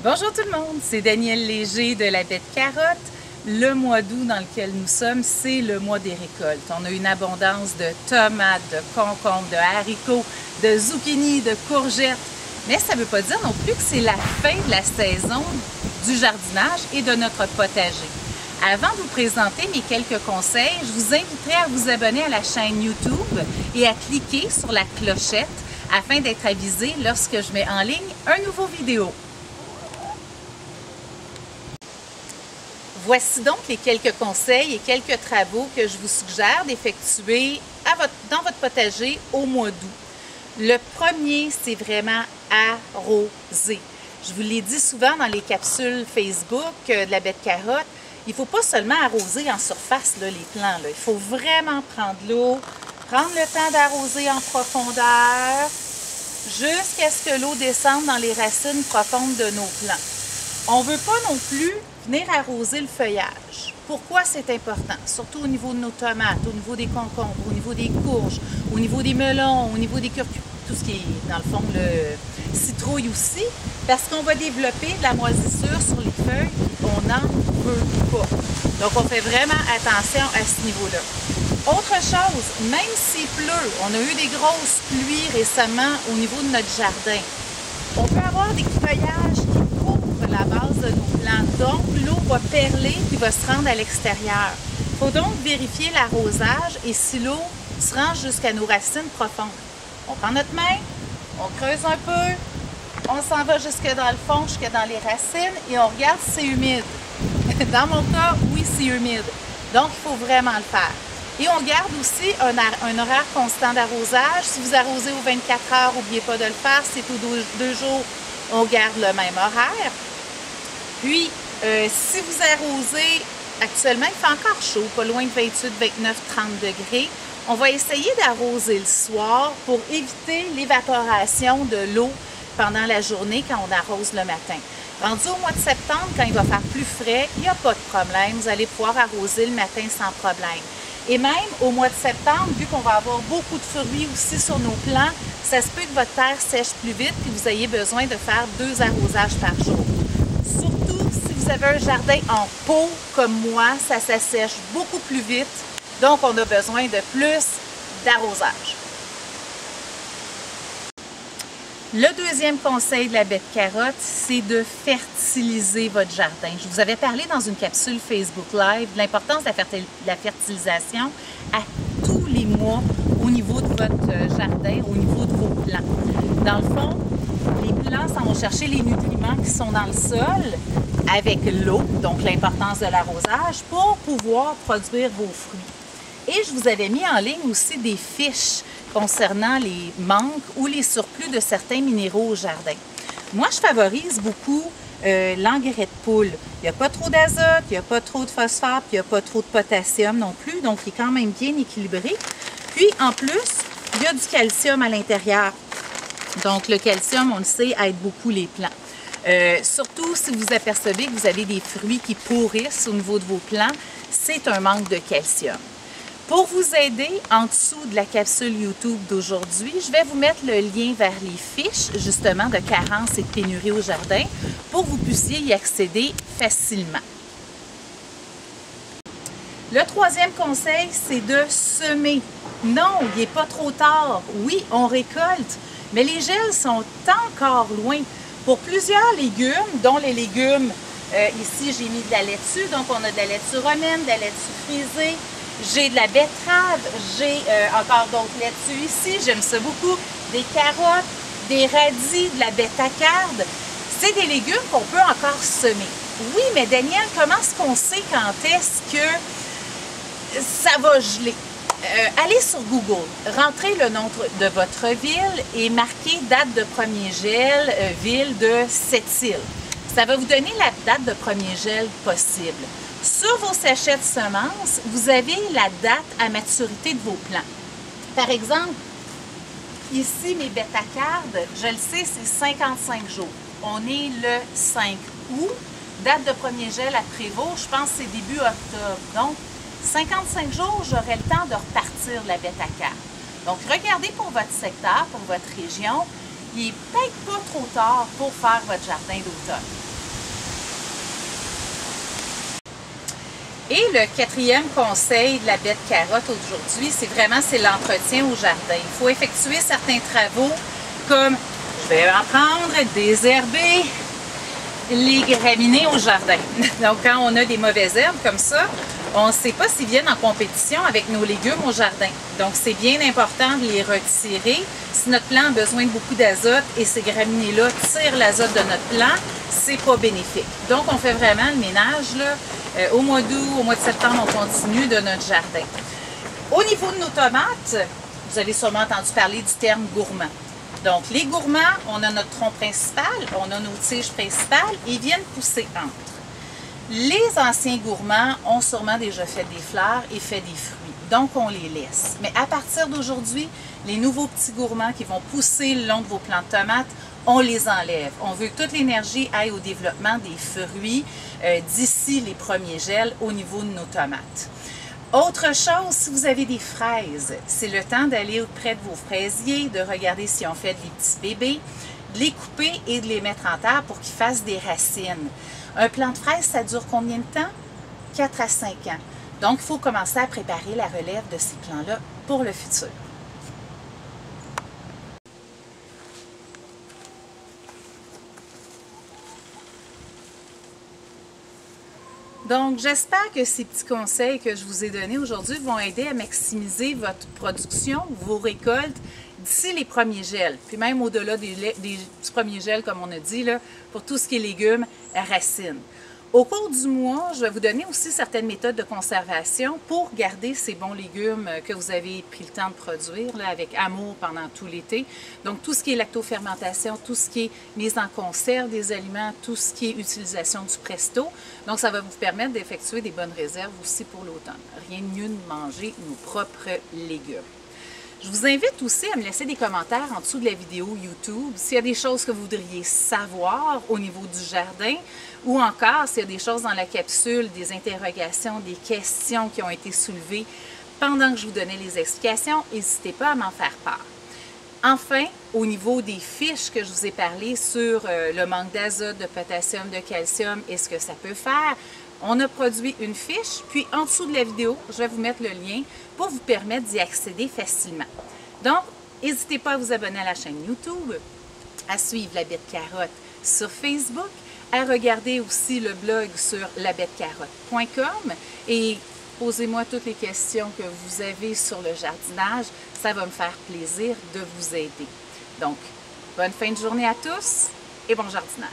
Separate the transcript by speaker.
Speaker 1: Bonjour tout le monde, c'est Danielle Léger de la Baie de Carotte. Le mois d'août dans lequel nous sommes, c'est le mois des récoltes. On a une abondance de tomates, de concombres, de haricots, de zucchini, de courgettes. Mais ça ne veut pas dire non plus que c'est la fin de la saison du jardinage et de notre potager. Avant de vous présenter mes quelques conseils, je vous inviterai à vous abonner à la chaîne YouTube et à cliquer sur la clochette afin d'être avisé lorsque je mets en ligne un nouveau vidéo. Voici donc les quelques conseils et quelques travaux que je vous suggère d'effectuer dans votre potager au mois d'août. Le premier, c'est vraiment arroser. Je vous l'ai dit souvent dans les capsules Facebook de la Baie de Carotte, il ne faut pas seulement arroser en surface les plants. Il faut vraiment prendre l'eau, prendre le temps d'arroser en profondeur jusqu'à ce que l'eau descende dans les racines profondes de nos plants. On ne veut pas non plus venir arroser le feuillage. Pourquoi c'est important? Surtout au niveau de nos tomates, au niveau des concombres, au niveau des courges, au niveau des melons, au niveau des curcuma, tout ce qui est dans le fond le citrouille aussi, parce qu'on va développer de la moisissure sur les feuilles, on n'en veut pas. Donc on fait vraiment attention à ce niveau-là. Autre chose, même s'il pleut, on a eu des grosses pluies récemment au niveau de notre jardin, on peut avoir des feuillages qui couvrent la base de nos plants. Donc, l'eau va perler puis va se rendre à l'extérieur. Il faut donc vérifier l'arrosage et si l'eau se rend jusqu'à nos racines profondes. On prend notre main, on creuse un peu, on s'en va jusque dans le fond, jusque dans les racines et on regarde si c'est humide. Dans mon cas, oui, c'est humide. Donc, il faut vraiment le faire. Et on garde aussi un horaire constant d'arrosage. Si vous arrosez aux 24 heures, n'oubliez pas de le faire. Si c'est aux 2 jours, on garde le même horaire. Puis, si vous arrosez, actuellement, il fait encore chaud, pas loin de 28, 29, 30 degrés. On va essayer d'arroser le soir pour éviter l'évaporation de l'eau pendant la journée quand on arrose le matin. Rendu au mois de septembre, quand il va faire plus frais, il n'y a pas de problème. Vous allez pouvoir arroser le matin sans problème. Et même au mois de septembre, vu qu'on va avoir beaucoup de fruits aussi sur nos plants, ça se peut que votre terre sèche plus vite et vous ayez besoin de faire 2 arrosages par jour. Surtout si vous avez un jardin en pot comme moi, ça s'assèche beaucoup plus vite, donc on a besoin de plus d'arrosage. Le deuxième conseil de la Baie de Carotte, c'est de fertiliser votre jardin. Je vous avais parlé dans une capsule Facebook Live de l'importance de la fertilisation à tous les mois au niveau de votre jardin, au niveau de vos plants. Dans le fond, les plants s'en vont chercher les nutriments qui sont dans le sol avec l'eau, donc l'importance de l'arrosage, pour pouvoir produire vos fruits. Et je vous avais mis en ligne aussi des fiches concernant les manques ou les surplus de certains minéraux au jardin. Moi, je favorise beaucoup l'engrais de poule. Il n'y a pas trop d'azote, il n'y a pas trop de phosphore, puis il n'y a pas trop de potassium non plus, donc il est quand même bien équilibré. Puis, en plus, il y a du calcium à l'intérieur. Donc, le calcium, on le sait, aide beaucoup les plants. Surtout si vous apercevez que vous avez des fruits qui pourrissent au niveau de vos plants, c'est un manque de calcium. Pour vous aider, en dessous de la capsule YouTube d'aujourd'hui, je vais vous mettre le lien vers les fiches, justement, de carence et de pénurie au jardin, pour que vous puissiez y accéder facilement. Le troisième conseil, c'est de semer. Non, il n'est pas trop tard. Oui, on récolte, mais les gels sont encore loin. Pour plusieurs légumes, dont les légumes, ici j'ai mis de la laitue, donc on a de la laitue romaine, de la laitue frisée, j'ai de la betterave, j'ai encore d'autres laitues ici, j'aime ça beaucoup, des carottes, des radis, de la bétacarde. C'est des légumes qu'on peut encore semer. Oui, mais Danielle, comment est-ce qu'on sait quand est-ce que ça va geler? Allez sur Google, rentrez le nom de votre ville et marquez date de premier gel, ville de Sept-Îles. Ça va vous donner la date de premier gel possible. Sur vos sachets de semences, vous avez la date à maturité de vos plants. Par exemple, ici, mes bétacardes, je le sais, c'est 55 jours. On est le 5 août. Date de premier gel à Prévost, je pense que c'est début octobre. Donc, 55 jours, j'aurai le temps de repartir la bétacarde. Donc, regardez pour votre secteur, pour votre région. Il n'est peut-être pas trop tard pour faire votre jardin d'automne. Et le quatrième conseil de la bête carotte aujourd'hui, c'est l'entretien au jardin. Il faut effectuer certains travaux comme, je vais en prendre, désherber les graminées au jardin. Donc quand on a des mauvaises herbes comme ça, on ne sait pas s'ils viennent en compétition avec nos légumes au jardin. Donc c'est bien important de les retirer. Si notre plant a besoin de beaucoup d'azote et ces graminées-là tirent l'azote de notre plant, c'est pas bénéfique. Donc on fait vraiment le ménage là. Au mois d'août, au mois de septembre, on continue de notre jardin. Au niveau de nos tomates, vous avez sûrement entendu parler du terme gourmand. Donc, les gourmands, on a notre tronc principal, on a nos tiges principales, ils viennent pousser entre. Les anciens gourmands ont sûrement déjà fait des fleurs et fait des fruits, donc on les laisse. Mais à partir d'aujourd'hui, les nouveaux petits gourmands qui vont pousser le long de vos plants de tomates, on les enlève. On veut que toute l'énergie aille au développement des fruits d'ici les premiers gels au niveau de nos tomates. Autre chose, si vous avez des fraises, c'est le temps d'aller auprès de vos fraisiers, de regarder si on fait des petits bébés, de les couper et de les mettre en terre pour qu'ils fassent des racines. Un plant de fraises, ça dure combien de temps? 4 à 5 ans. Donc, il faut commencer à préparer la relève de ces plants-là pour le futur. Donc, j'espère que ces petits conseils que je vous ai donnés aujourd'hui vont aider à maximiser votre production, vos récoltes, d'ici les premiers gels. Puis même au-delà des premiers gels, comme on a dit, là, pour tout ce qui est légumes, racines. Au cours du mois, je vais vous donner aussi certaines méthodes de conservation pour garder ces bons légumes que vous avez pris le temps de produire là, avec amour pendant tout l'été. Donc, tout ce qui est lactofermentation, tout ce qui est mise en conserve des aliments, tout ce qui est utilisation du presto. Donc, ça va vous permettre d'effectuer des bonnes réserves aussi pour l'automne. Rien de mieux de manger nos propres légumes. Je vous invite aussi à me laisser des commentaires en dessous de la vidéo YouTube s'il y a des choses que vous voudriez savoir au niveau du jardin ou encore s'il y a des choses dans la capsule, des interrogations, des questions qui ont été soulevées pendant que je vous donnais les explications. N'hésitez pas à m'en faire part. Enfin, au niveau des fiches que je vous ai parlé sur le manque d'azote, de potassium, de calcium et ce que ça peut faire, on a produit une fiche, puis en dessous de la vidéo, je vais vous mettre le lien pour vous permettre d'y accéder facilement. Donc, n'hésitez pas à vous abonner à la chaîne YouTube, à suivre La Bête Carotte sur Facebook, à regarder aussi le blog sur labettecarotte.com et posez-moi toutes les questions que vous avez sur le jardinage. Ça va me faire plaisir de vous aider. Donc, bonne fin de journée à tous et bon jardinage!